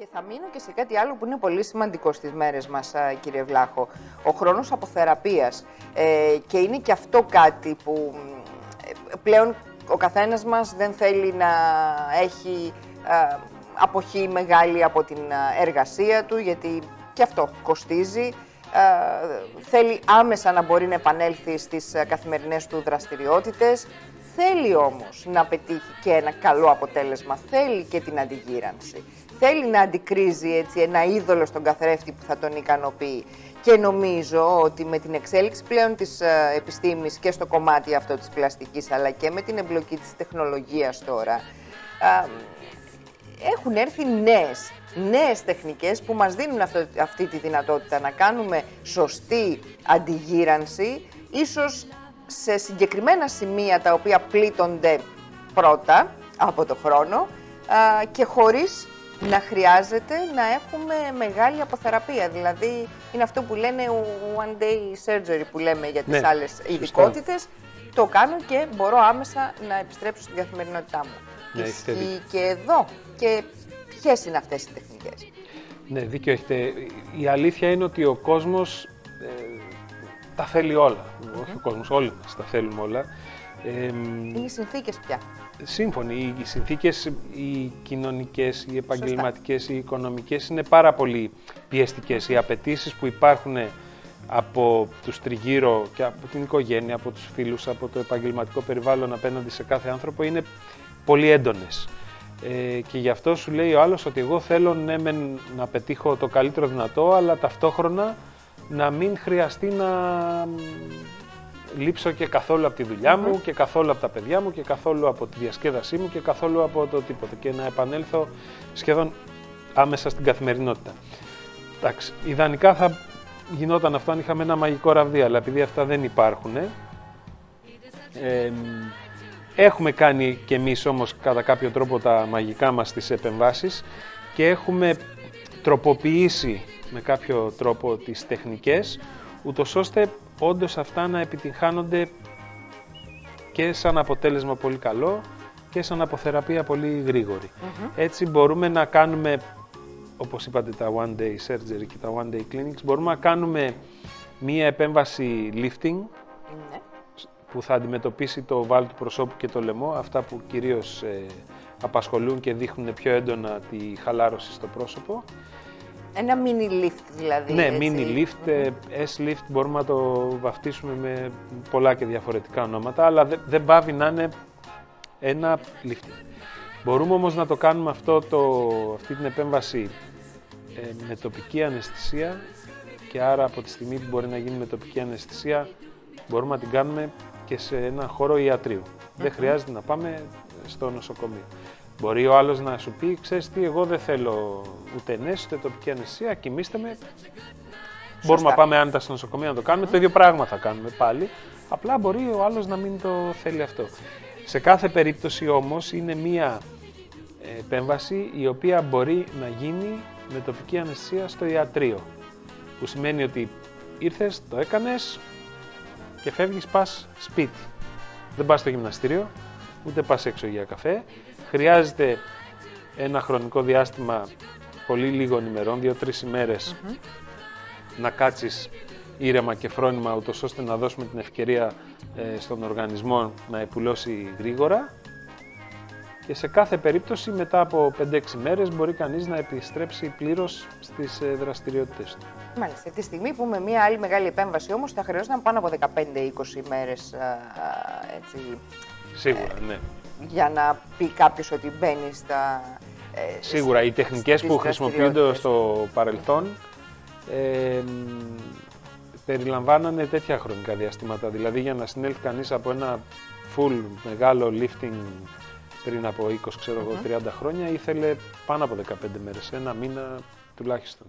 Και θα μείνω και σε κάτι άλλο που είναι πολύ σημαντικό στις μέρες μας, κύριε Βλάχο. Ο χρόνος αποθεραπείας. Και είναι και αυτό κάτι που πλέον ο καθένας μας δεν θέλει να έχει αποχή μεγάλη από την εργασία του, γιατί και αυτό κοστίζει. Θέλει άμεσα να μπορεί να επανέλθει στις καθημερινές του δραστηριότητες. Θέλει όμως να πετύχει και ένα καλό αποτέλεσμα, θέλει και την αντιγύρανση. Θέλει να αντικρίζει έτσι ένα είδωλο στον καθρέφτη που θα τον ικανοποιεί. Και νομίζω ότι με την εξέλιξη πλέον της επιστήμης και στο κομμάτι αυτό της πλαστικής, αλλά και με την εμπλοκή της τεχνολογίας τώρα, έχουν έρθει νέες τεχνικές που μας δίνουν αυτή τη δυνατότητα να κάνουμε σωστή αντιγύρανση, ίσως σε συγκεκριμένα σημεία τα οποία πλήττονται πρώτα από το χρόνο και χωρίς να χρειάζεται να έχουμε μεγάλη αποθεραπεία. Δηλαδή, είναι αυτό που λένε one day surgery που λέμε για τις άλλες ειδικότητες. Το κάνω και μπορώ άμεσα να επιστρέψω στην καθημερινότητά μου. Ισχύει και εδώ. Και ποιες είναι αυτές οι τεχνικές? Ναι, δίκιο έχετε. Η αλήθεια είναι ότι ο κόσμος τα θέλει όλα. Όχι ο κόσμος, όλοι μας τα θέλουμε όλα. Είναι οι συνθήκες πια. Σύμφωνοι. Οι συνθήκες, οι κοινωνικές, οι επαγγελματικές, οι οικονομικές είναι πάρα πολύ πιεστικές. Οι απαιτήσεις που υπάρχουν από τους τριγύρω και από την οικογένεια, από τους φίλους, από το επαγγελματικό περιβάλλον απέναντι σε κάθε άνθρωπο είναι πολύ έντονες. Και γι' αυτό σου λέει ο άλλος ότι εγώ θέλω να πετύχω το καλύτερο δυνατό, αλλά ταυτόχρονα να μην χρειαστεί να λείψω και καθόλου από τη δουλειά μου και καθόλου από τα παιδιά μου και καθόλου από τη διασκέδασή μου και καθόλου από το τίποτα και να επανέλθω σχεδόν άμεσα στην καθημερινότητα. Εντάξει, ιδανικά θα γινόταν αυτό αν είχαμε ένα μαγικό ραβδί, αλλά επειδή αυτά δεν υπάρχουν, έχουμε κάνει κι εμείς όμως κατά κάποιο τρόπο τα μαγικά μας τις επεμβάσεις και έχουμε τροποποιήσει με κάποιο τρόπο τις τεχνικές, ούτως ώστε όντως αυτά να επιτυγχάνονται και σαν αποτέλεσμα πολύ καλό και σαν αποθεραπεία πολύ γρήγορη. Έτσι μπορούμε να κάνουμε, όπως είπατε, τα one day surgery και τα one day clinics, μπορούμε να κάνουμε μία επέμβαση lifting που θα αντιμετωπίσει το βάλ του προσώπου και το λαιμό, αυτά που κυρίως απασχολούν και δείχνουν πιο έντονα τη χαλάρωση στο πρόσωπο. Ένα mini lift δηλαδή. Ναι, έτσι. mini lift, S-lift, μπορούμε να το βαφτίσουμε με πολλά και διαφορετικά ονόματα, αλλά δεν πάβει να είναι ένα lift. Μπορούμε όμως να το κάνουμε αυτή την επέμβαση με τοπική αναισθησία και άρα από τη στιγμή που μπορεί να γίνει με τοπική αναισθησία μπορούμε να την κάνουμε και σε ένα χώρο ιατρίου. Δεν χρειάζεται να πάμε στο νοσοκομείο. Μπορεί ο άλλος να σου πει, ξέρεις τι, εγώ δεν θέλω ούτε ενέσεις, ούτε τοπική αναισθησία, κοιμήστε με. Μπορούμε να πάμε άνετα στο νοσοκομείο να το κάνουμε, το ίδιο πράγμα θα κάνουμε πάλι. Απλά μπορεί ο άλλος να μην το θέλει αυτό. Σε κάθε περίπτωση όμως είναι μία επέμβαση η οποία μπορεί να γίνει με τοπική αναισθησία στο ιατρείο. Που σημαίνει ότι ήρθες, το έκανες και φεύγεις, πας σπίτι. Δεν πας στο γυμναστήριο, ούτε πας έξω για καφέ. Χρειάζεται ένα χρονικό διάστημα πολύ λίγων ημερών, 2-3 ημέρες, να κάτσεις ήρεμα και φρόνημα, ούτως ώστε να δώσουμε την ευκαιρία στον οργανισμό να επουλώσει γρήγορα. Και σε κάθε περίπτωση, μετά από 5-6 μέρες, μπορεί κανείς να επιστρέψει πλήρως στις δραστηριότητες του. Μάλιστα. Τη στιγμή που με μια άλλη μεγάλη επέμβαση όμως θα χρειαζόταν πάνω από 15-20 μέρες, έτσι. Σίγουρα, ναι. Για να πει κάποιος ότι μπαίνει στα... Σίγουρα, οι τεχνικές που χρησιμοποιούνται στο παρελθόν περιλαμβάνανε τέτοια χρονικά διαστήματα. Δηλαδή, για να συνέλθει κανείς από ένα full μεγάλο lifting πριν από 20, 30 χρόνια, ήθελε πάνω από 15 μέρες, ένα μήνα τουλάχιστον.